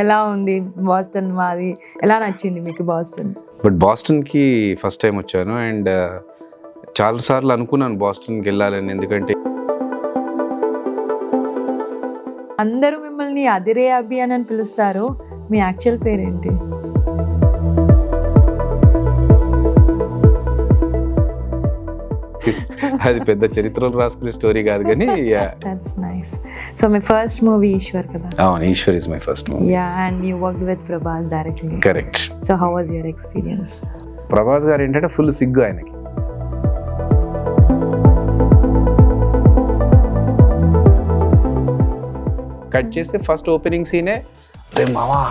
ఎలా ఉంది బాస్టన్? మాది ఎలా నచ్చింది మీకు బాస్టన్? బట్ బాస్టన్కి ఫస్ట్ టైం వచ్చాను అండ్ చాలాసార్లు అనుకున్నాను బాస్టన్కి వెళ్ళాలని. ఎందుకంటే అందరూ మిమ్మల్ని అదిరే అభి అని పిలుస్తారు. మీ యాక్చువల్ పేరేంటి? అది పెద్ద చరిత్రలు రాసుకునే స్టోరీ కాదు కానీ దట్స్ నైస్. సో మీ ఫస్ట్ మూవీ ఈశ్వర్ కదా? అవును, Eeshwar is my first movie. Yeah, and you worked with Prabhas directly. Correct. So how was your experience? Prabhas గారు ఏంటంటే ఫుల్ సిగ్గు ఆయనకి. కట్ చేస్తే ఫస్ట్ ఓపెనింగ్ సీనే రే మావా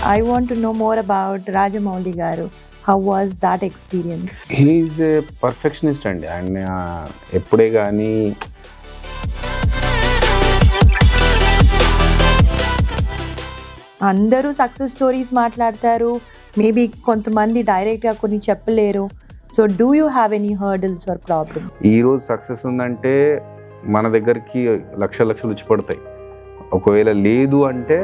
I want to know more about Rajamouli garu. How was that experience? He's a perfectionist అండి. ఆయన ఎప్పుడే కానీ అందరూ సక్సెస్ స్టోరీస్ మాట్లాడతారు, మేబీ కొంతమంది డైరెక్ట్గా కొన్ని చెప్పలేరు. So do you have any hurdles or problem? ఈరోజు సక్సెస్ ఉందంటే మన దగ్గరికి లక్షలు వచ్చి పడతాయి. ఒకవేళ లేదు అంటే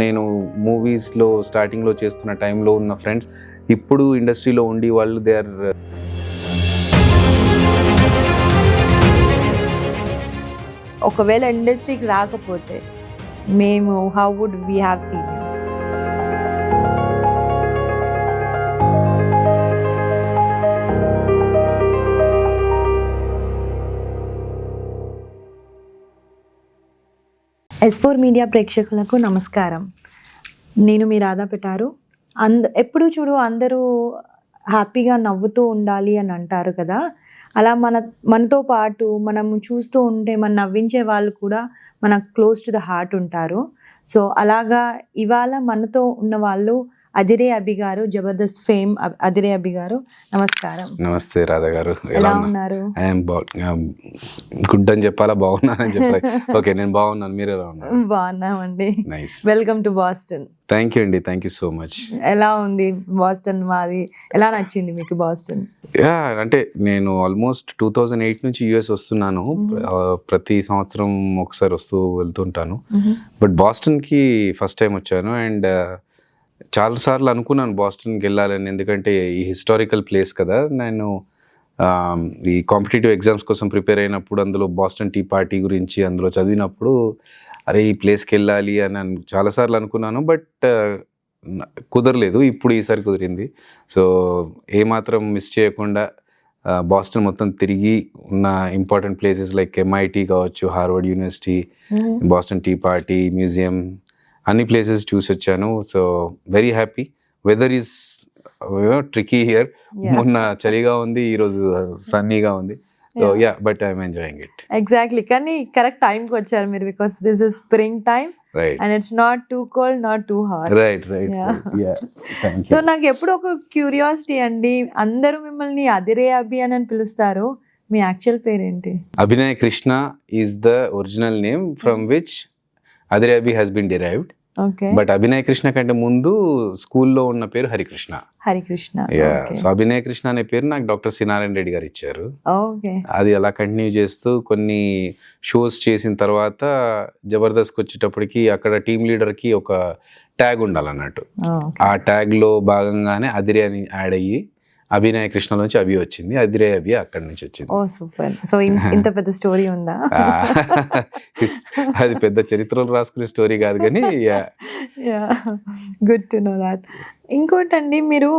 నేను మూవీస్లో స్టార్టింగ్లో చేస్తున్న టైంలో ఉన్న ఫ్రెండ్స్ ఇప్పుడు ఇండస్ట్రీలో ఉండి వాళ్ళు దే ఆర్ ఒకవేళ ఇండస్ట్రీకి రాకపోతే మేము how would we have seen you? S4 media ప్రేక్షకులకు నమస్కారం. నేను మీ రాధా పెట్టారు. ఎప్పుడు చూడు అందరూ హ్యాపీగా నవ్వుతూ ఉండాలి అని అంటారు కదా. అలా మనతో పాటు మనం చూస్తూ ఉంటే మన నవ్వించే వాళ్ళు కూడా మన క్లోజ్ టు ద హార్ట్ ఉంటారు. సో అలాగా ఇవాళ మనతో ఉన్న వాళ్ళు అదిరే అభి గారు, జబర్దస్త్ ఫేమ్ అదిరే అభి గారు. నమస్కారం. నమస్తే రాధా గారు, ఎలా ఉన్నారు? గుడ్ అని చెప్పాలా, బాగున్నానని చెప్పాలి? ఓకే, నేను బాగున్నాను, మీరు ఎలా ఉన్నారు? బాగున్నామండి. Nice. Welcome to Boston. Thank you అండి, థ్యాంక్ యూ సో మచ్. ఎలా ఉంది బాస్టన్? మాది ఎలా నచ్చింది మీకు బాస్టన్? యా, అంటే నేను ఆల్మోస్ట్ 2008 నుంచి యుఎస్ వస్తున్నాను. ప్రతి సంవత్సరం ఒకసారి వస్తూ వెళ్తుంటాను. బట్ బాస్టన్కి ఫస్ట్ టైం వచ్చాను అండ్ చాలాసార్లు అనుకున్నాను బాస్టన్కి వెళ్ళాలని. ఎందుకంటే ఈ హిస్టారికల్ ప్లేస్ కదా. నేను ఈ కాంపిటేటివ్ ఎగ్జామ్స్ కోసం ప్రిపేర్ అయినప్పుడు అందులో బాస్టన్ టీ పార్టీ గురించి అందులో చదివినప్పుడు అరే ఈ ప్లేస్కి వెళ్ళాలి అని చాలాసార్లు అనుకున్నాను. బట్ కుదరలేదు. ఇప్పుడు ఈసారి కుదిరింది. సో ఏమాత్రం మిస్ చేయకుండా బాస్టన్ మొత్తం తిరిగి ఉన్న ఇంపార్టెంట్ ప్లేసెస్ లైక్ MIT కావచ్చు, Harvard university, Boston tea party museum, అన్ని ప్లేసెస్ చూసి వచ్చాను. So very happy. Weather is tricky here. మొన్న చలిగా ఉంది, ఈరోజు సన్నీగా ఉంది. So yeah, but I'm enjoying it. Exactly. కానీ కరెక్ట్ టైంకి వచ్చారు మీరు, because this is spring time and it's not too cold, not too hot. Right. So నాకు ఎప్పుడు ఒక క్యూరియాసిటీ అండి, అందరూ మిమ్మల్ని అదిరే అభి అని పిలుస్తారు. మీ యాక్చువల్ పేరేంటి? Abhinay Krishna is the original name from which Adhire Abhi has been derived. Okay. But Abhinay Krishna కంటే ముందు స్కూల్లో ఉన్న పేరు హరికృష్ణ. సో అభినయ్ కృష్ణ అనే పేరు నాకు డాక్టర్ శ్రీనారాయణ రెడ్డి గారు ఇచ్చారు. అది అలా కంటిన్యూ చేస్తూ కొన్ని షోస్ చేసిన తర్వాత జబర్దస్త్కి వచ్చేటప్పటికి అక్కడ టీమ్ లీడర్కి ఒక ట్యాగ్ ఉండాలన్నట్టు. ఆ ట్యాగ్లో భాగంగానే అదిరే అని యాడ్ అయ్యి అభినయ కృష్ణ నుంచి అభి వచ్చింది. అదిరే అభి అక్కడి నుంచి వచ్చింది. ఓ సూపర్. సో ఇంత పెద్ద స్టోరీ ఉందా? అది పెద్ద చరిత్రలు రాసుకునే స్టోరీ కాదు కానీ గుడ్ టు నో దాట్. ఇంకోటండి, మీరు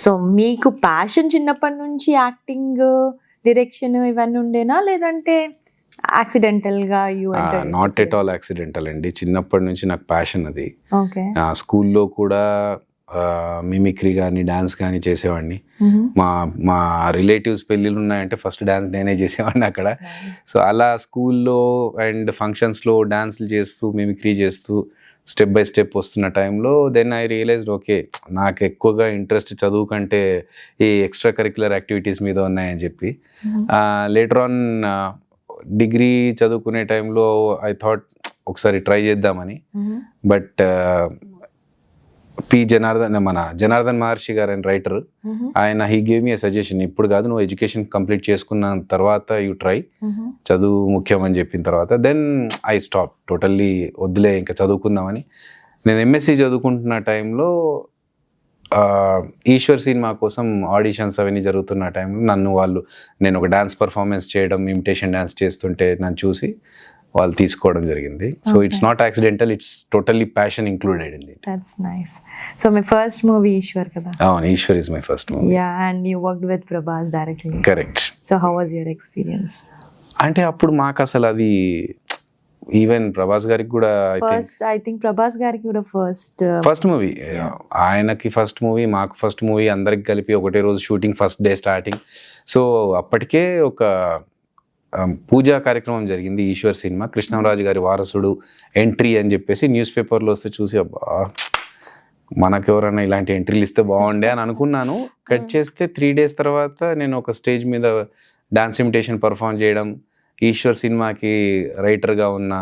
సో మీకు ప్యాషన్ చిన్నప్పటి నుంచి యాక్టింగ్, డైరెక్షన్ ఇవన్నీ ఉండేనా, లేదంటే యాక్సిడెంటల్ గా? నాట్ ఎట్ ఆల్ యాక్సిడెంటల్ అండి. చిన్నప్పటి నుంచి నాకు ప్యాషన్ అది. ఓకే. స్కూల్లో కూడా మిమిక్రీ కానీ డాన్స్ కానీ చేసేవాడిని. మా రిలేటివ్స్ పెళ్ళిళ్ళు ఉన్నాయంటే ఫస్ట్ డాన్స్ నేనే చేసేవాడిని అక్కడ. సో అలా స్కూల్లో అండ్ ఫంక్షన్స్లో డాన్స్లు చేస్తూ మిమిక్రీ చేస్తూ స్టెప్ బై స్టెప్ వస్తున్న టైంలో దెన్ ఐ రియలైజ్డ్ ఓకే, నాకు ఎక్కువగా ఇంట్రెస్ట్ చదువు కంటే ఈ ఎక్స్ట్రా కరిక్యులర్ యాక్టివిటీస్ మీద ఉన్నాయని చెప్పి లేటర్ ఆన్ డిగ్రీ చదువుకునే టైంలో ఐ థాట్ ఒకసారి ట్రై చేద్దామని. బట్ మన జనార్దన్ మహర్షి గారు అని రైటర్, ఆయన హీ గేవ్ మీ సజెషన్, ఇప్పుడు కాదు నువ్వు ఎడ్యుకేషన్ కంప్లీట్ చేసుకున్న తర్వాత యూ ట్రై, చదువు ముఖ్యం అని చెప్పిన తర్వాత దెన్ ఐ స్టాప్ టోటల్లీ, వద్దులే ఇంకా చదువుకుందామని. నేను ఎంఎస్సి చదువుకుంటున్న టైంలో ఈశ్వర్ సినిమా కోసం ఆడిషన్స్ అవన్నీ జరుగుతున్న టైంలో నేను ఒక డాన్స్ పర్ఫార్మెన్స్ చేయడం, ఇమిటేషన్ డాన్స్ చేస్తుంటే నన్ను చూసి వాళ్ళు తీసుకోవడం జరిగింది. So it's not accidental, it's totally passion included in it. That's nice. So my first movie Eeshwar కదా? అవును, Eeshwar is my first movie. Yeah, and you worked with Prabhas directly. Correct. So how was your experience? అంటే అప్పుడు మాకు అసలు అది even Prabhas గారికి కూడా I think Prabhas గారికి కూడా ఫస్ట్ మూవీ, ఆయనకి ఫస్ట్ మూవీ, మాకు ఫస్ట్ మూవీ, అందరికి కలిపి ఒకటే రోజు shooting, first day starting. So అప్పటికే ఒక పూజా కార్యక్రమం జరిగింది ఈశ్వర్ సినిమా, కృష్ణంరాజు గారి వారసుడు ఎంట్రీ అని చెప్పేసి న్యూస్ పేపర్లో వస్తే చూసి అబ్బా మనకెవరైనా ఇలాంటి ఎంట్రీలు ఇస్తే బాగుండే అని అనుకున్నాను. కట్ చేస్తే 3 days తర్వాత నేను ఒక స్టేజ్ మీద డాన్స్ ఇమిటేషన్ పర్ఫామ్ చేయడం, ఈశ్వర్ సినిమాకి రైటర్గా ఉన్న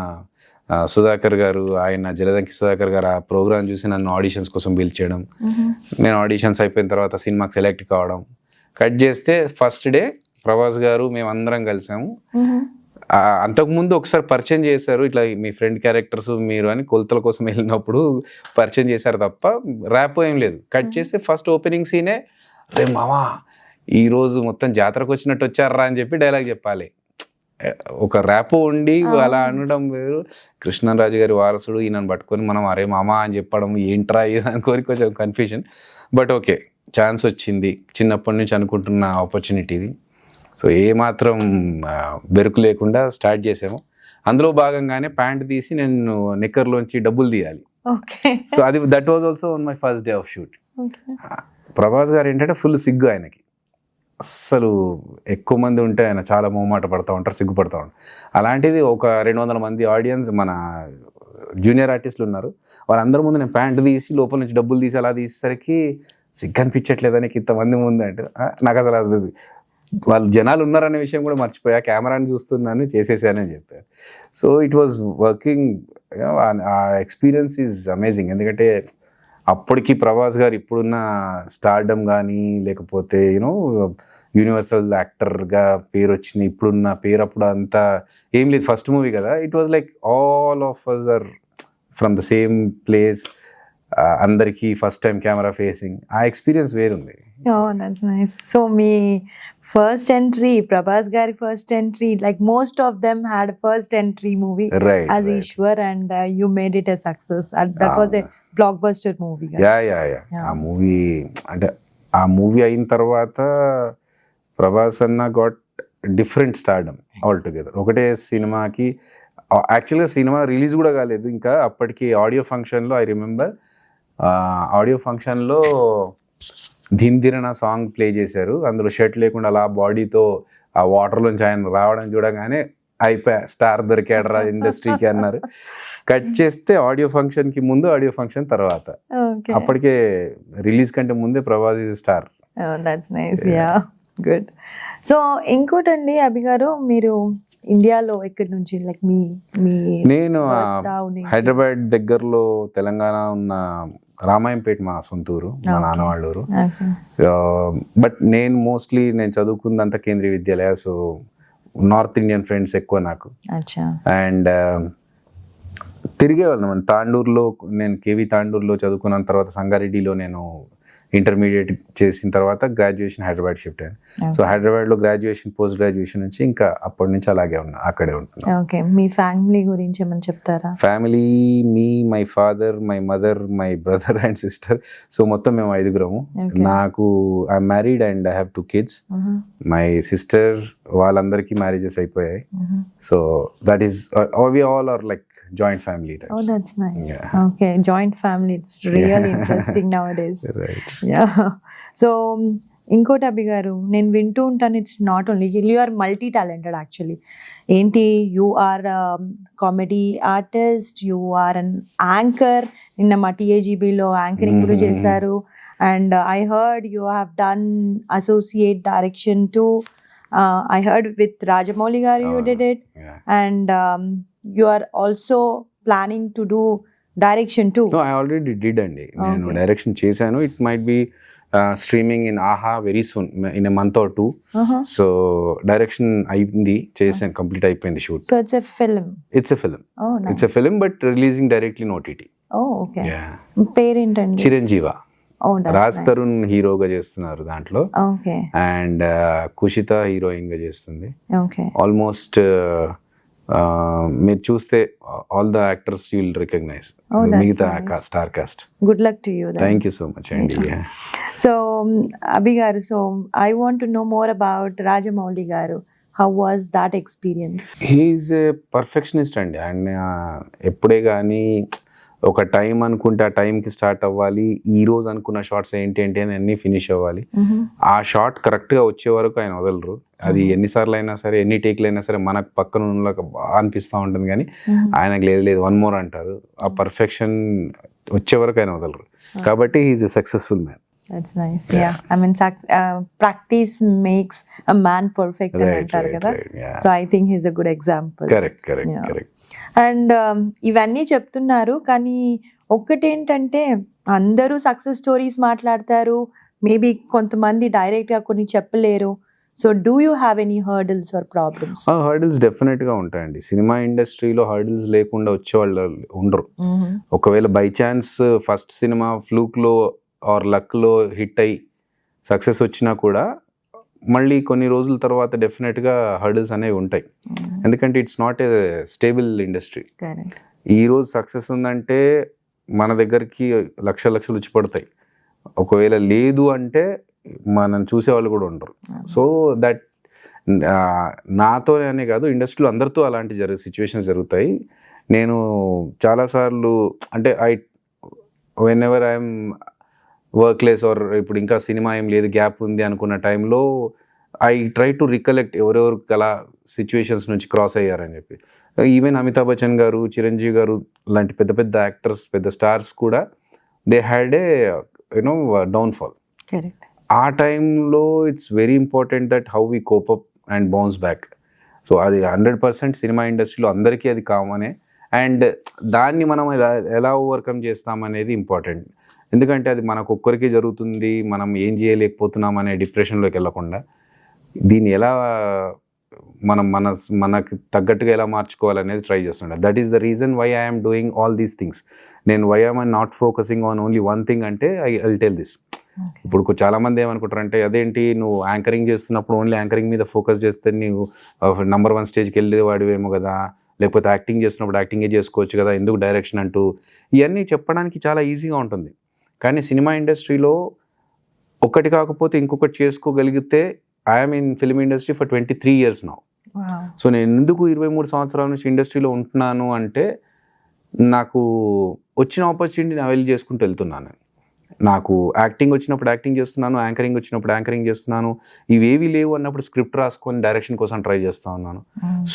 సుధాకర్ గారు, ఆయన జలదంకి సుధాకర్ గారు ఆ ప్రోగ్రామ్ చూసి నన్ను ఆడిషన్స్ కోసం పిలిచేయడం, నేను ఆడిషన్స్ అయిపోయిన తర్వాత సినిమాకి సెలెక్ట్ కావడం. కట్ చేస్తే ఫస్ట్ డే ప్రభాస్ గారు మేమందరం కలిసాము. అంతకుముందు ఒకసారి పరిచయం చేశారు, ఇట్లా మీ ఫ్రెండ్ క్యారెక్టర్స్ మీరు అని కొలతల కోసం వెళ్ళినప్పుడు పరిచయం చేశారు తప్ప ర్యాప్ ఏం లేదు. కట్ చేస్తే ఫస్ట్ ఓపెనింగ్ సీనే రే మామా ఈరోజు మొత్తం జాతరకు వచ్చినట్టు వచ్చారా అని చెప్పి డైలాగ్ చెప్పాలి. ఒక ర్యాప్ ఉండి అలా అనడం వేరు. కృష్ణరాజు గారి వారసుడు ఈయనను పట్టుకొని మనం అరే మామా అని చెప్పడం ఏంట్రా అనుకోని కొంచెం కన్ఫ్యూజన్. బట్ ఓకే, ఛాన్స్ వచ్చింది, చిన్నప్పటి నుంచి అనుకుంటున్న ఆపర్చునిటీది. సో ఏమాత్రం బెరుకు లేకుండా స్టార్ట్ చేసాము. అందులో భాగంగానే ప్యాంట్ తీసి నేను నిక్కర్లోంచి డబ్బులు తీయాలి. సో అది that was also on my first day of shoot. Prabhas గారు ఏంటంటే ఫుల్ సిగ్గు ఆయనకి, అస్సలు ఎక్కువ మంది ఉంటే ఆయన చాలా మొహమాట పడుతూ ఉంటారు, సిగ్గుపడుతూ ఉంటారు. అలాంటిది ఒక 200 మంది ఆడియన్స్, మన జూనియర్ ఆర్టిస్టులు ఉన్నారు, వాళ్ళందరి ముందు నేను ప్యాంటు తీసి లోపల నుంచి డబ్బులు తీసి అలా తీసేసరికి సిగ్గు అనిపించట్లేదని ఇంతమంది ముందు అంటే నాకు అసలు అది వాళ్ళు జనాలు ఉన్నారనే విషయం కూడా మర్చిపోయా, కెమెరాని చూస్తున్నాను చేసేసానని చెప్పారు. సో ఇట్ వాజ్ వర్కింగ్, ఆ ఎక్స్పీరియన్స్ ఈజ్ అమేజింగ్. ఎందుకంటే అప్పటికి ప్రభాస్ గారు ఇప్పుడున్న స్టార్డమ్ కానీ లేకపోతే యూనో యూనివర్సల్ యాక్టర్గా పేరు వచ్చింది, ఇప్పుడున్న పేరు అప్పుడు అంతా ఏం లేదు, ఫస్ట్ మూవీ కదా. It was like all of us are from the same place, అందరికీ ఫస్ట్ టైం కెమెరా ఫేసింగ్, ఆ ఎక్స్పీరియన్స్ వేరుంది. Oh, that's nice. So me first entry, Prabhas gari first entry, like most of them had first entry movie as Ishwar, and you made it a success. That was a blockbuster movie. Yeah. ఆ movie అంటే ఆ movie అయిన తర్వాత ప్రభాస్ అన్న got different stardom all together. ఒకటే సినిమాకి యాక్చువల్గా cinema release కూడా కాలేదు ఇంకా, అప్పటికి ఆడియో ఫంక్షన్లో ఐ రిమెంబర్ ఆడియో ఫంక్షన్లో ధీమ్ ధీరన సాంగ్ ప్లే చేశారు. అందులో షర్ట్ లేకుండా అలా బాడీతో ఆ వాటర్లోంచి ఆయన రావడం చూడగానే అయిపోయా, స్టార్ దొరికాడరా ఇండస్ట్రీకి అన్నారు. కట్ చేస్తే ఆడియో ఫంక్షన్కి ముందు, ఆడియో ఫంక్షన్ తర్వాత, అప్పటికే రిలీజ్ కంటే ముందే Prabhas is star. That's nice. Yeah, good. So ఇంకోటండి అభి గారు, మీరు ఇండియాలో ఎక్కడి నుంచి, లైక్ నేను హైదరాబాద్ దగ్గరలో తెలంగాణ ఉన్న రామాయంపేట మా సొంతూరు, మా నాన్న వాళ్ళ ఊరు. బట్ నేను మోస్ట్లీ నేను చదువుకుందంతా Kendriya Vidyalaya, so north Indian friends ఎక్కువ నాకు. అండ్ తిరిగేవాళ్ళం తాండూరులో, నేను కేవీ తాండూరులో చదువుకున్న తర్వాత సంగారెడ్డిలో నేను ఇంటర్మీడియట్ చేసిన తర్వాత గ్రాడ్యుయేషన్ హైదరాబాద్ షిఫ్ట్ అయ్యాను. సో హైదరాబాద్లో గ్రాడ్యుయేషన్, పోస్ట్ గ్రాడ్యుయేషన్ నుంచి ఇంకా అప్పటి నుంచి అలాగే అక్కడే ఉంటున్నాను. ఓకే, మీ ఫ్యామిలీ గురించి ఏమని చెప్తారా? Family, me, my father, my mother, my brother and sister. So మొత్తం మేము 5గురము. నాకు I'm married and I have 2 kids. My sister వాళ్ళందరికీ మ్యారేజెస్ అయిపోయాయి. So that is we all are like joint family types. Oh, that's nice. Yeah. Okay, joint family, it's really interesting nowadays. Right. Yeah. So ఇంకోటి అభి గారు, నేను వింటూ ఉంటాను, it's not only you are multi talented actually. ఏంటి, you are comedy artist, you are an anchor. నిన్న మా TAGBలో anchoring కూడా చేశారు. And I heard you have done associate direction too, I heard with Rajamouli garu you did it. And you are also planning to do direction too? I already did అండి, నేను direction చేశాను. It might be streaming in Aha very soon, in a month or 2. So direction అయింది, చేశాను, complete అయిపోయింది shoot. So it's a film? It's a film but releasing directly in OTT. Okay. పేరేంటండి? చిరంజీవ. రాజ్ తరుణ్ హీరోగా చేస్తున్నారు దాంట్లో, అండ్ కుషిత హీరోయిన్ గా చేస్తుంది. ఆల్మోస్ట్ మీరు చూస్తే all the actors you will recognise, మిగతా star cast. Good luck to you. Thank you so much అండి. So Abhi garu, so I want to know more about Rajamouli garu. How was that experience? He's a perfectionist అండి. And ఎప్పుడే కానీ ఒక time అనుకుంటే ఆ టైంకి start అవ్వాలి, ఈ రోజు అనుకున్న షార్ట్స్ ఏంటి అని అన్ని ఫినిష్ అవ్వాలి. ఆ షార్ట్ కరెక్ట్గా వచ్చే వరకు ఆయన వదలరు. అది ఎన్నిసార్లు అయినా సరే, ఎన్ని టేక్లు అయినా సరే మనకు పక్కన ఉన్న బాగా అనిపిస్తూ ఉంటుంది, కానీ ఆయనకు లేదు 1 more అంటారు. ఆ పర్ఫెక్షన్ వచ్చే వరకు ఆయన వదలరు. కాబట్టి he's a successful man. That's nice. Yeah. I mean, practice makes a man perfect అని అంటారు కదా. So I think he's a good example. Correct. And ఇవన్నీ చెప్తున్నారు, కానీ ఒక్కటేంటంటే అందరూ సక్సెస్ స్టోరీస్ మాట్లాడతారు, మేబీ కొంతమంది డైరెక్ట్ గా కొన్ని చెప్పలేరు. So do you have any hurdles or problems? Hurdles definite గా ఉంటాయండి. సినిమా ఇండస్ట్రీలో హర్డిల్స్ లేకుండా వచ్చే వాళ్ళు ఉండరు. ఒకవేళ by chance first cinema fluke లో ఆర్ లక్ లో హిట్ అయ్యి సక్సెస్ వచ్చినా కూడా మళ్ళీ కొన్ని రోజుల తర్వాత డెఫినెట్గా హర్డిల్స్ అనేవి ఉంటాయి. ఎందుకంటే it's not a stable industry. ఈరోజు సక్సెస్ ఉందంటే మన దగ్గరికి లక్షలు వచ్చి పడతాయి. ఒకవేళ లేదు అంటే మనం చూసేవాళ్ళు కూడా ఉండరు. సో దట్ నాతోనే అనే కాదు, ఇండస్ట్రీలో అందరితో అలాంటి సిచ్యువేషన్స్ జరుగుతాయి. నేను చాలాసార్లు అంటే when ever I'm workless are ఇప్పుడు ఇంకా సినిమా ఏం లేదు, గ్యాప్ ఉంది అనుకున్న టైంలో ఐ ట్రై టు రికలెక్ట్ ఎవరెవరు అలా సిచ్యువేషన్స్ నుంచి క్రాస్ అయ్యారని చెప్పి. ఈవెన్ అమితాబ్ బచ్చన్ గారు, చిరంజీవి గారు లాంటి పెద్ద పెద్ద యాక్టర్స్, పెద్ద స్టార్స్ కూడా దే హ్యాడ్ ఏ డౌన్ఫాల్. ఆ టైంలో it's very important that how we cope up and bounce back. So అది 100% సినిమా ఇండస్ట్రీలో అందరికీ అది కామనే. అండ్ దాన్ని మనం ఎలా ఓవర్కమ్ చేస్తామనేది ఇంపార్టెంట్. ఎందుకంటే అది మనకు ఒక్కరికే జరుగుతుంది, మనం ఏం చేయలేకపోతున్నాం అనే డిప్రెషన్లోకి వెళ్ళకుండా దీన్ని ఎలా మనకు తగ్గట్టుగా ఎలా మార్చుకోవాలనేది ట్రై చేస్తుండే. That is the reason why I'm doing all these things. నేను why I'm not focusing on only one thing అంటే ఐ టెల్ దిస్. ఇప్పుడు చాలామంది ఏమనుకుంటారంటే, అదేంటి నువ్వు యాంకరింగ్ చేస్తున్నప్పుడు ఓన్లీ యాంకరింగ్ మీద ఫోకస్ చేస్తే నువ్వు నెంబర్ 1 స్టేజ్కి వెళ్ళేవాడివేమో కదా, లేకపోతే యాక్టింగ్ చేస్తున్నప్పుడు యాక్టింగే చేసుకోవచ్చు కదా, ఎందుకు డైరెక్షన్ అంటూ. ఇవన్నీ చెప్పడానికి చాలా ఈజీగా ఉంటుంది. కానీ సినిమా ఇండస్ట్రీలో ఒకటి కాకపోతే ఇంకొకటి చేసుకోగలిగితే, I'm in film industry for 23 years now. So నేను ఎందుకు 23 సంవత్సరాల నుంచి ఇండస్ట్రీలో ఉంటున్నాను అంటే, నాకు వచ్చిన ఆపర్చునిటీని అవైల్ చేసుకుంటూ వెళ్తున్నాను. నాకు యాక్టింగ్ వచ్చినప్పుడు యాక్టింగ్ చేస్తున్నాను, యాంకరింగ్ వచ్చినప్పుడు యాంకరింగ్ చేస్తున్నాను. ఇవేవి లేవు అన్నప్పుడు స్క్రిప్ట్ రాసుకొని డైరెక్షన్ కోసం ట్రై చేస్తూ ఉన్నాను.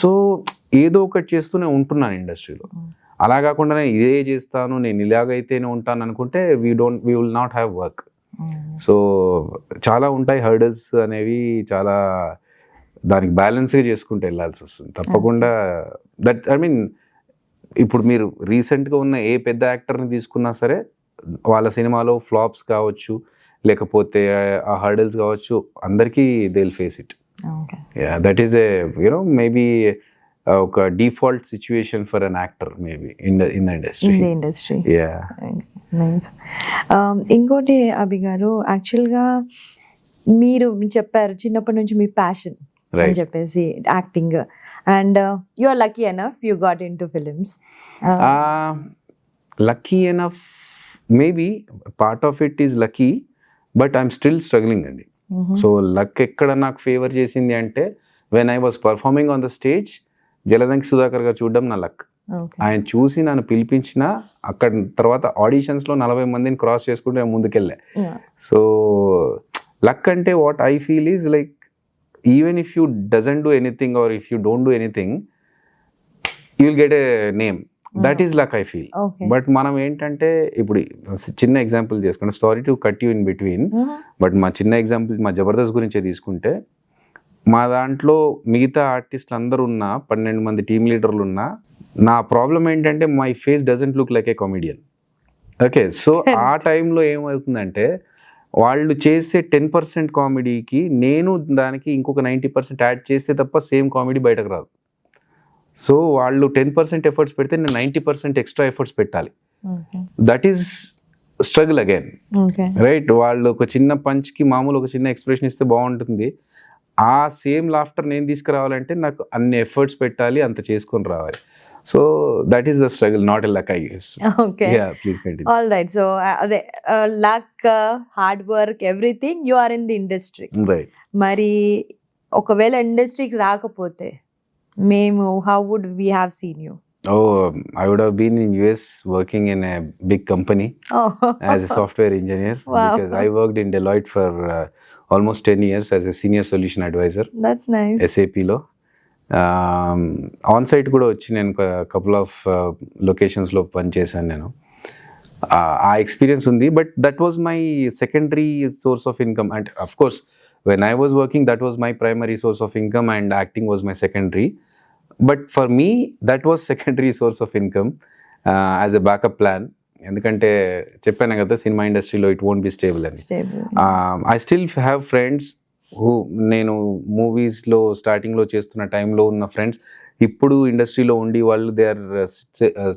సో ఏదో ఒకటి చేస్తూనే ఉంటున్నాను ఇండస్ట్రీలో. అలా కాకుండా నేను ఇదే చేస్తాను, నేను ఇలాగైతేనే ఉంటాను అనుకుంటే we will not have work. So చాలా ఉంటాయి హర్డల్స్ అనేవి, చాలా దానికి బ్యాలెన్స్గా చేసుకుంటూ వెళ్ళాల్సి వస్తుంది తప్పకుండా. దట్ ఐ మీన్ ఇప్పుడు మీరు రీసెంట్గా ఉన్న ఏ పెద్ద యాక్టర్ని తీసుకున్నా సరే, వాళ్ళ సినిమాలో ఫ్లాప్స్ కావచ్చు, లేకపోతే ఆ హర్డల్స్ కావచ్చు, అందరికీ they will face it. That is a maybe ఒక default situation for an actor maybe in the industry. ఇంకోటి అభి గారు, యాక్చువల్గా మీరు చెప్పారు చిన్నప్పటి నుంచి మీ ప్యాషన్ అని చెప్పేసి acting, and you are lucky enough you got into films. Lucky enough maybe part of it is lucky, but I'm still struggling అండి. సో లక్ ఎక్కడ నాకు ఫేవర్ చేసింది అంటే, when I was performing on the stage, Jaladanki Sudhakar గారు చూడడం నా luck. ఆయన చూసి నన్ను పిలిపించిన అక్కడ తర్వాత ఆడిషన్స్లో 40 మందిని క్రాస్ చేసుకుంటే నేను ముందుకెళ్ళా. సో లక్ అంటే what I feel is like, even if you doesn't do anything or if you don't do anything, you will get a name. That is luck I feel. But మనం ఏంటంటే, ఇప్పుడు చిన్న example తీసుకుంటే, sorry to cut you in between, but మా చిన్న example మా జబర్దస్త్ గురించే తీసుకుంటే, మా దాంట్లో మిగతా ఆర్టిస్టులు అందరూ ఉన్నా, 12 మంది టీమ్ లీడర్లు ఉన్నా, నా ప్రాబ్లం ఏంటంటే my face doesn't look like A comedian. Okay, so ఆ టైంలో ఏమవుతుందంటే వాళ్ళు చేసే 10% కామెడీకి నేను దానికి ఇంకొక 90% యాడ్ చేస్తే తప్ప సేమ్ కామెడీ బయటకు రాదు. సో వాళ్ళు 10% ఎఫర్ట్స్ పెడితే నేను 90% ఎక్స్ట్రా ఎఫర్ట్స్ పెట్టాలి. That is struggle again, right? వాళ్ళు ఒక చిన్న పంచ్కి మామూలు ఒక చిన్న ఎక్స్ప్రెషన్ ఇస్తే బాగుంటుంది. ఆ సేమ్ లాఫ్టర్ నేను తీసుకురావాలంటే నాకు అన్ని ఎఫర్ట్స్ పెట్టాలి, అంత చేసుకొని రావాలి. So that is the struggle, not a luck, I guess. Okay, please continue. All right. So అదే luck, hard work, everything you are in the industry. Right. మరి ఒకవేళ ఇండస్ట్రీకి రాకపోతే మేము how would we have seen you? Oh, I would have been in US working in a big company as a software engineer. Wow. Because I worked in Deloitte for almost 10 years as a senior solution advisor. That's nice. SAP లో on site కూడా వచ్చి నేను couple of లొకేషన్స్లో పనిచేశాను నేను. ఆ experience ఉంది. But that was my secondary source of income. And of course when I was working that was my primary source of income and acting was my secondary. But for me that was secondary source of income as a backup plan. ఎందుకంటే చెప్పాను కదా cinema ఇండస్ట్రీలో it won't be stable అని. I still have friends who, నేను మూవీస్లో స్టార్టింగ్లో చేస్తున్న టైంలో ఉన్న ఫ్రెండ్స్ ఇప్పుడు ఇండస్ట్రీలో ఉండి వాళ్ళు they are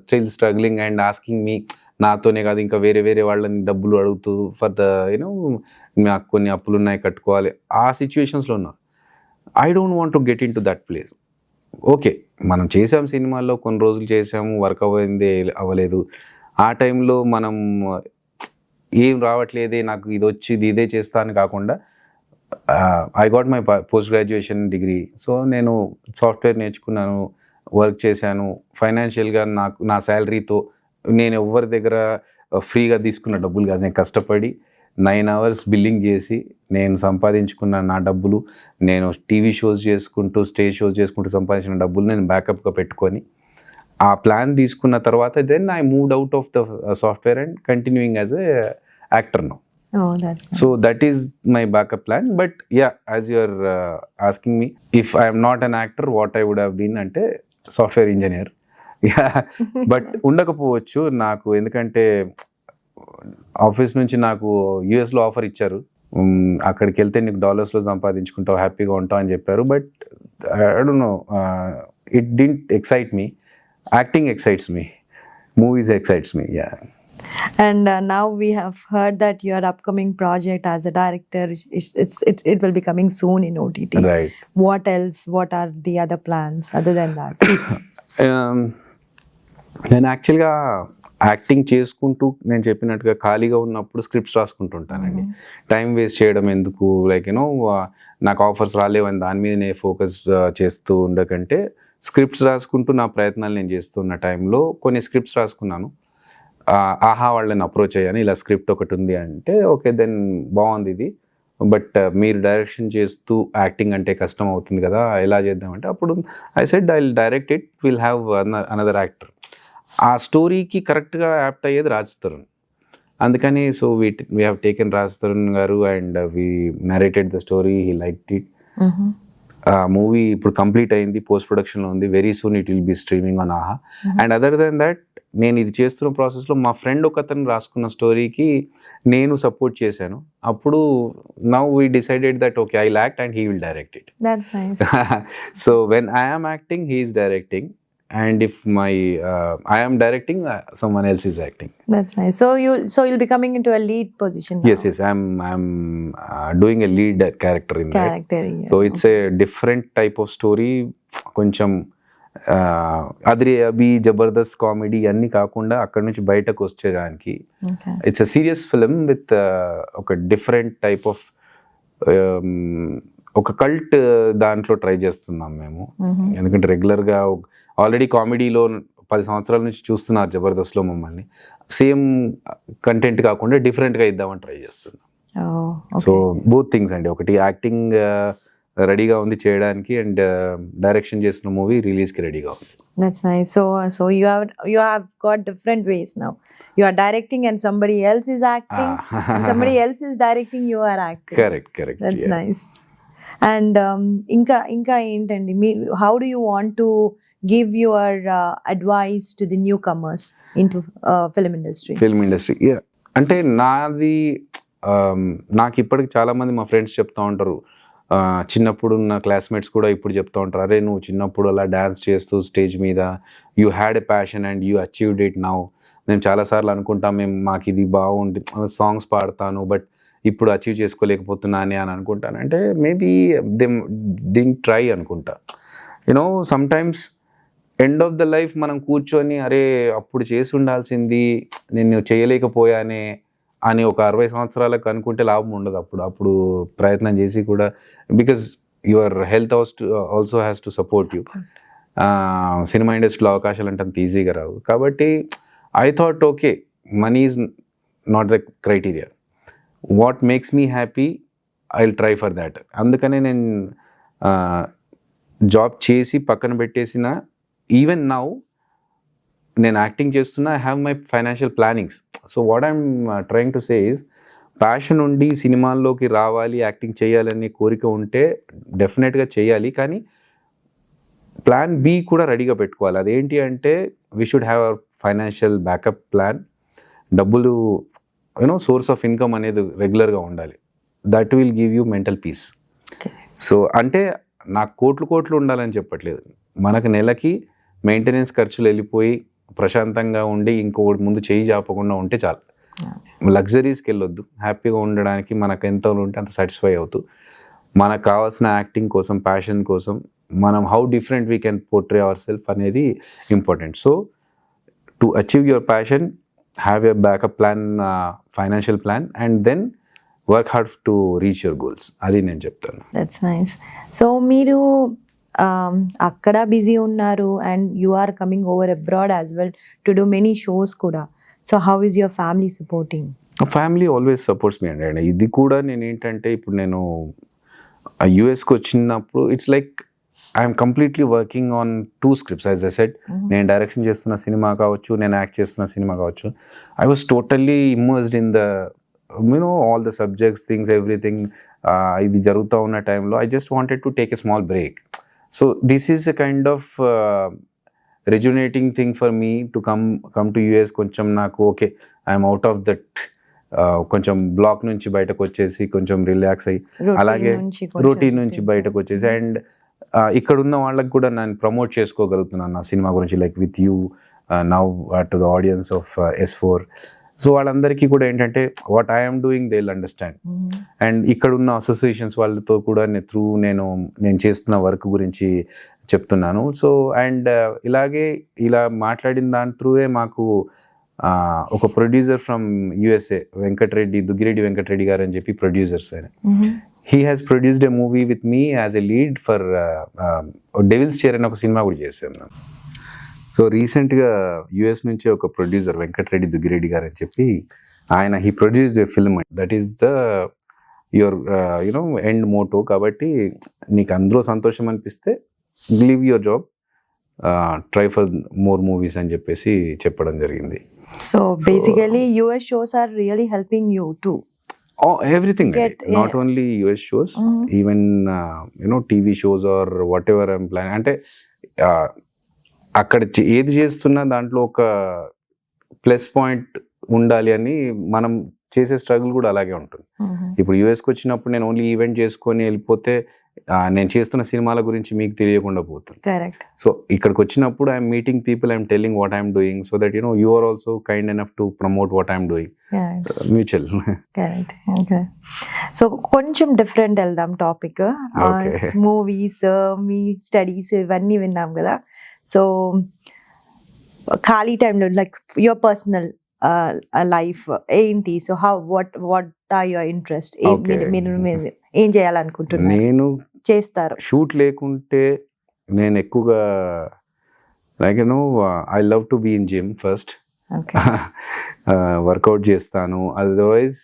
still struggling and asking me, నాతోనే కాదు ఇంకా వేరే వేరే వాళ్ళని డబ్బులు అడుగుతూ ఫర్ ద యూనో మాకు కొన్ని అప్పులు ఉన్నాయి కట్టుకోవాలి, ఆ సిచ్యువేషన్స్లో ఉన్నారు. I don't want to get in to that place. Okay, మనం చేసాం సినిమాల్లో కొన్ని రోజులు చేసాము, వర్క్ అవ్వలేదు. ఆ టైంలో మనం ఏం రావట్లేదే, నాకు ఇది వచ్చి ఇదే చేస్తా అని కాకుండా I got my post graduation degree. So నేను సాఫ్ట్వేర్ నేర్చుకున్నాను, వర్క్ చేశాను. ఫైనాన్షియల్గా నాకు నా శాలరీతో నేను ఎవరి దగ్గర ఫ్రీగా తీసుకున్న డబ్బులు కాదు, నేను కష్టపడి 9 hours బిల్లింగ్ చేసి నేను సంపాదించుకున్న నా డబ్బులు, నేను టీవీ షోస్ చేసుకుంటూ స్టేజ్ షోస్ చేసుకుంటూ సంపాదించిన డబ్బులు నేను బ్యాకప్గా పెట్టుకొని ఆ ప్లాన్ తీసుకున్న తర్వాత then I moved out of the software and continuing as a actor now. So that is my backup plan. But yeah, as you are asking me if I am not an actor, what I would have been ante software engineer. Yeah, but ఉండకపోవచ్చు నాకు, ఎందుకంటే office నుంచి నాకు యూఎస్లో offer ఇచ్చారు, అక్కడికి వెళ్తే నీకు డాలర్స్లో సంపాదించుకుంటావు, హ్యాపీగా ఉంటావు అని చెప్పారు. But I don't know, it didn't excite me. Acting excites me, movies excites me. Yeah. And now we have heard that your upcoming project as a director, it will be coming soon in OTT. Right. What else? What are the other plans other than that? నేను యాక్చువల్గా acting చేసుకుంటూ నేను చెప్పినట్టుగా ఖాళీగా ఉన్నప్పుడు scripts రాసుకుంటుంటానండి. Time waste చేయడం ఎందుకు, like you know నాకు ఆఫర్స్ రాలేవని దాని మీద నేను ఫోకస్ చేస్తూ ఉండకంటే స్క్రిప్ట్స్ రాసుకుంటూ నా ప్రయత్నాలు నేను చేస్తున్న టైంలో కొన్ని స్క్రిప్ట్స్ రాసుకున్నాను. ఆహా వాళ్ళని అప్రోచ్ అయ్యాను, ఇలా స్క్రిప్ట్ ఒకటి ఉంది అంటే ఓకే దెన్ బాగుంది ఇది, బట్ మీరు డైరెక్షన్ చేస్తూ యాక్టింగ్ అంటే కష్టం అవుతుంది కదా, ఎలా చేద్దామంటే అప్పుడు I said I will direct it, will have another actor. ఆ స్టోరీకి కరెక్ట్గా యాప్ట్ అయ్యేది రాజ్ తరుణ్. అందుకని so we have taken Raj Tarun garu and we narrated the story, he liked it. Movie ఇప్పుడు కంప్లీట్ అయింది, పోస్ట్ ప్రొడక్షన్లో ఉంది. Very soon it will be streaming on Aha. And other than that నేను ఇది చేస్తున్న ప్రాసెస్లో మా ఫ్రెండ్ ఒకతను రాసుకున్న స్టోరీకి నేను సపోర్ట్ చేశాను. అప్పుడు now we decided that okay I will act and he will direct it. That's nice. So when I am acting he is directing, and if I am directing, someone else is acting. That's nice. So you'll be coming into a lead position now. Yes, I'm doing a lead character in that. Yeah. So it's a different type of story. కొంచెం అద్రి అభి Jabardasth comedy అన్నీ కాకుండా అక్కడ నుంచి బయటకు వచ్చేయడానికి it's a serious film with ఒక different type of ఒక cult దాంట్లో ట్రై చేస్తున్నాం మేము. ఎందుకంటే రెగ్యులర్గా ఆల్రెడీ కామెడీలో 10 సంవత్సరాల నుంచి చూస్తున్నారు జబర్దస్త్లో మమ్మల్ని, సేమ్ కంటెంట్ కాకుండా డిఫరెంట్గా ఇద్దామని ట్రై చేస్తున్నాం. సో బోత్ థింగ్స్ అండి, ఒకటి యాక్టింగ్ రెడీగా ఉంది చేయడానికి అండ్ డైరెక్షన్ చేస్తున్న మూవీ రిలీజ్కి రెడీగా ఉంది. That's nice. So you have got different ways now. You are directing and somebody else is acting. And somebody else is directing, you are acting. Correct. That's nice. And ఇంకా ఏంటండి, మీరు how do you want to give your advice to the newcomers into film industry? Film industry అంటే నాది నాకు ఇప్పటికి చాలామంది మా friends చెప్తా ఉంటారు, చిన్నప్పుడు ఉన్న క్లాస్మేట్స్ కూడా ఇప్పుడు చెప్తా ఉంటారు, అరే నువ్వు చిన్నప్పుడు అలా డ్యాన్స్ చేస్తూ స్టేజ్ మీద you had a passion and you achieved it now. మేము చాలాసార్లు అనుకుంటాం మాకు ఇది బాగుంది, సాంగ్స్ పాడతాను బట్ ఇప్పుడు అచీవ్ చేసుకోలేకపోతున్నాను అని అనుకుంటాను. అంటే మేబీ దే డింట్ ట్రై అనుకుంటా. You know sometimes end of the life మనం కూర్చొని అరే అప్పుడు చేసి ఉండాల్సింది నేను చేయలేకపోయానే అని ఒక 60 సంవత్సరాలకు అనుకుంటే లాభం ఉండదు. అప్పుడు ప్రయత్నం చేసి కూడా, because your health also has to support you. Cinema ఇండస్ట్రీలో అవకాశాలు అంటే అంత ఈజీగా రావు. కాబట్టి I thought okay, money is not the criteria, what makes me happy I will try for that. అందుకనే నేను జాబ్ చేసి పక్కన పెట్టేసిన, ఈవెన్ నౌ నేను యాక్టింగ్ చేస్తున్నా, I have my financial plannings. So what I'm trying to say is, passion ఉండి సినిమాల్లోకి రావాలి, యాక్టింగ్ చేయాలనే కోరిక ఉంటే డెఫినెట్గా చేయాలి, కానీ ప్లాన్ బి కూడా రెడీగా పెట్టుకోవాలి. అదేంటి అంటే we should have our financial backup plan. డబ్బులు సోర్స్ ఆఫ్ ఇన్కమ్ అనేది రెగ్యులర్గా ఉండాలి. That will give you mental peace. So అంటే నాకు కోట్లు ఉండాలని చెప్పట్లేదు, మనకు నెలకి మెయింటెనెన్స్ ఖర్చులు వెళ్ళిపోయి ప్రశాంతంగా ఉండి ఇంకొకటి ముందు చేయి చాపకుండా ఉంటే చాలు. లగ్జరీస్కి వెళ్ళొద్దు, హ్యాపీగా ఉండడానికి మనకు ఎంత ఉంటే అంత సాటిస్ఫై అవుతూ మనకు కావాల్సిన యాక్టింగ్ కోసం, ప్యాషన్ కోసం మనం how different we can portray our self అనేది important. So to achieve your passion, have a backup plan, financial plan, and then work hard to reach your goals. అది నేను చెప్తాను. That's nice. సో మీరు అక్కడ busy ఉన్నారు and you are coming over abroad as well to do many shows కూడా. So how is your family supporting? Family always supports me అండి. ఇది కూడా నేను ఏంటంటే, ఇప్పుడు నేను యూఎస్కి వచ్చినప్పుడు it's like I'm completely working on 2 scripts. As I said, నేను డైరెక్షన్ చేస్తున్న సినిమా కావచ్చు, నేను యాక్ట్ చేస్తున్న సినిమా కావచ్చు, I was totally immersed in the all the subjects, things, everything. ఇది జరుగుతూ ఉన్న టైంలో I just wanted to take a small break. So this is a kind of rejuvenating thing for me to come to US. కొంచెం నాకు okay, I'm out of that కొంచెం black నుంచి బయటకు వచ్చేసి కొంచెం రిలాక్స్ అయ్యి, అలాగే రొటీన్ నుంచి బయటకు వచ్చేసి, అండ్ ఇక్కడ ఉన్న వాళ్ళకి కూడా నేను ప్రమోట్ చేసుకోగలుగుతున్నాను నా సినిమా గురించి, like with you now to the audience of S4. So వాళ్ళందరికీ కూడా ఏంటంటే what I'm doing they will understand. And ఇక్కడ ఉన్న అసోసియేషన్స్ వాళ్ళతో కూడా నేను చేస్తున్న వర్క్ గురించి చెప్తున్నాను. సో అండ్ ఇలా మాట్లాడిన దాని త్రూవే మాకు ఒక producer from USA, Duggireddy Venkatareddy గారు అని చెప్పి ప్రొడ్యూసర్స్ ఆయన. He has produced a movie with me as a lead for devil's chair అని ఒక సినిమా కూడా చేశాను. సో రీసెంట్గా యుఎస్ నుంచి ఒక ప్రొడ్యూసర్ వెంకటరెడ్డి దుగ్గిరెడ్డి గారు అని చెప్పి ఆయన, he produced a film, that is the your end motto. కాబట్టి నీకు అందులో సంతోషం అనిపిస్తే leave your job, try for more movies అని చెప్పేసి చెప్పడం జరిగింది. So basically US shows are really helping you too. Everything, not only US shows, even TV shows or whatever I'm planning. అంటే అక్కడ ఏది చేస్తున్నా దాంట్లో ఒక ప్లస్ పాయింట్ ఉండాలి అని మనం చేసే స్ట్రగుల్ కూడా అలాగే ఉంటుంది. ఇప్పుడు యూఎస్కి వచ్చినప్పుడు నేను ఓన్లీ ఈవెంట్ చేసుకొని వెళ్ళిపోతే నేను చేస్తున్న సినిమాల గురించి మీకు తెలియకుండా పోతుంది. సో ఇక్కడికి వచ్చినప్పుడు I'm meeting people, I'm telling what I'm doing, so that you are also kind enough to promote what I'm doing. Mutual. So కొంచెం డిఫరెంట్ వెళ్దాం టాపిక్. మూవీస్, మీ స్టడీస్ ఇవన్నీ విన్నాం కదా. సో ఖాళీ టైంలో లైక్ యువర్ పర్సనల్ లైఫ్ ఏంటి? So what are your interest? మీరు ఏం చేయాలనుకుంటున్నారు? నేను చేస్తారు షూట్ లేకుంటే నేను ఎక్కువగా like I love to be in gym first. Workout చేస్తాను. అదర్వైజ్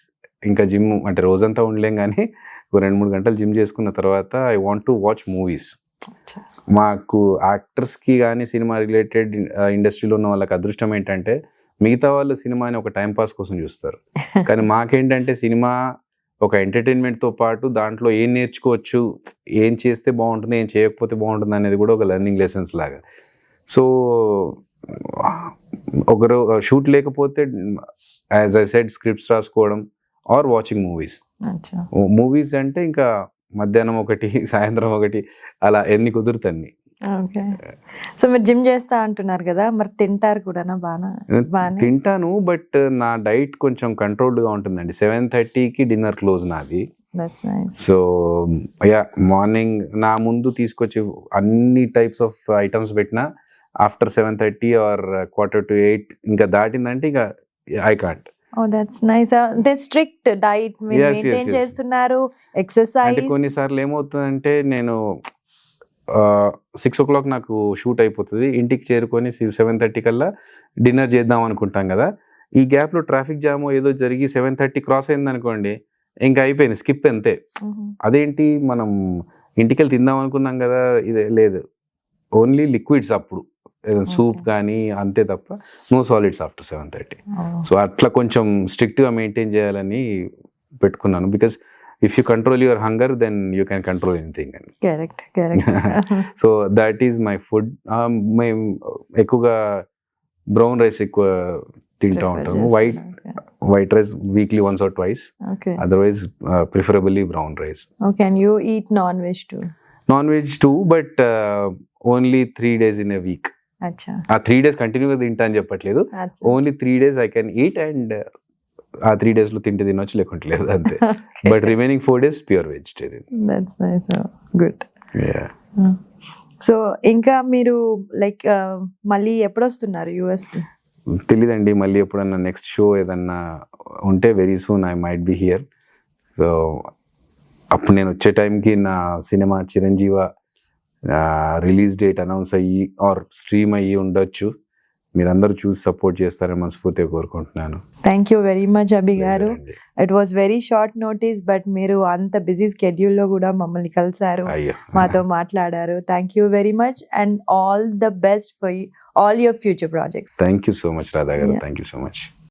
ఇంకా జిమ్ అంటే రోజంతా ఉండలేం, కానీ 2-3 గంటలు జిమ్ చేసుకున్న తర్వాత I want to watch movies. మాకు యాక్టర్స్కి కానీ సినిమా రిలేటెడ్ ఇండస్ట్రీలో ఉన్న వాళ్ళకి అదృష్టం ఏంటంటే మిగతా వాళ్ళు సినిమాని ఒక టైంపాస్ కోసం చూస్తారు, కానీ మాకేంటంటే సినిమా ఒక ఎంటర్టైన్మెంట్తో పాటు దాంట్లో ఏం నేర్చుకోవచ్చు, ఏం చేస్తే బాగుంటుంది, ఏం చేయకపోతే బాగుంటుంది అనేది కూడా ఒక లెర్నింగ్ లెసన్స్ లాగా. సో ఒకరు షూట్ లేకపోతే యాజ్ ఐ సెడ్ స్క్రిప్ట్స్ రాసుకోవడం ఆర్ వాచింగ్ మూవీస్. అచ్చా. మూవీస్ అంటే ఇంకా మధ్యాహ్నం ఒకటి సాయంత్రం ఒకటి అలా ఎన్ని కుదురుతాన్ని. ఓకే. సో మీరు జిమ్ చేస్తా అంటున్నారు కదా, మరి తింటారు కూడా బాగా? తింటాను, బట్ నా డైట్ కొంచెం కంట్రోల్డ్గా ఉంటుందండి. 7:30కి డిన్నర్ క్లోజ్ నాది. సో యా, మార్నింగ్ నా ముందు తీసుకొచ్చి అన్ని టైప్స్ ఆఫ్ ఐటమ్స్ పెట్టినా ఆఫ్టర్ 7:30 ఆర్ 7:45 ఇంకా దాటిందంటే ఇంకా I can't. Oh that's nice. అంటే స్ట్రిక్ట్ డైట్ మీరు మెయింటైన్ చేస్తున్నారు, ఎక్సర్సైజ్. అంటే కొన్నిసార్లు ఏమవుతుందంటే నేను 6 o'clock నాకు షూట్ అయిపోతుంది, ఇంటికి చేరుకొని 7:30 కల్లా డిన్నర్ చేద్దాం అనుకుంటాం కదా. ఈ గ్యాప్లో ట్రాఫిక్ జామ్ ఏదో జరిగి 7:30 క్రాస్ అయింది అనుకోండి, ఇంకా అయిపోయింది, స్కిప్ అంతే. అదేంటి మనం ఇంటికి వెళ్ళి తిందాం అనుకున్నాం కదా, ఇదే లేదు, ఓన్లీ లిక్విడ్స్ అప్పుడు, సూప్ కానీ అంతే తప్ప నో సాలిడ్స్ ఆఫ్టర్ 7:30. సో అట్లా కొంచెం స్ట్రిక్ట్గా మెయింటైన్ చేయాలని పెట్టుకున్నాను. Because if you control your hunger then you can control anything. Correct correct. So that is my food. మేము ఎక్కువగా బ్రౌన్ రైస్ ఎక్కువ తింటూ ఉంటాము. White rice weekly once or twice. Otherwise preferably brown rice. Okay, and you eat non-veg too? Non-veg too, but only 3 days in a week. Acha. 3 days కంటిన్యూగా తింటా అని చెప్పట్లేదు, only 3 days I can eat, and ఆ 3 days లో తింటే తినొచ్చు, లేకుంటే లేదు అంతే. But remaining 4 days pure vegetarian. That's nice, good. So ఇంకా మీరు లైక్ మళ్ళీ ఎప్పుడు వస్తున్నారు యుఎస్కి? తెలీదండి, మళ్ళీ ఎప్పుడన్నా నెక్స్ట్ షో ఏదన్నా ఉంటే very soon I might be here. So అప్పుడు నేను వచ్చే టైంకి నా cinema Chiranjeeva release date announce అయ్యి ఆర్ స్ట్రీమ్ అయ్యి ఉండొచ్చు. మీరందరూ చూసి సపోర్ట్ చేస్తారని మనస్ఫూర్తిగా కోరుకుంటున్నాను. థ్యాంక్ యూ వెరీ మచ్ అభి గారు. It was very short notice, but మీరు అంత బిజీ స్కెడ్యూల్లో కూడా మమ్మల్ని కలిసారు, మాతో మాట్లాడారు. Thank you very much, and all the best for all your future projects. Thank you so much Radha గారు. Thank you so much.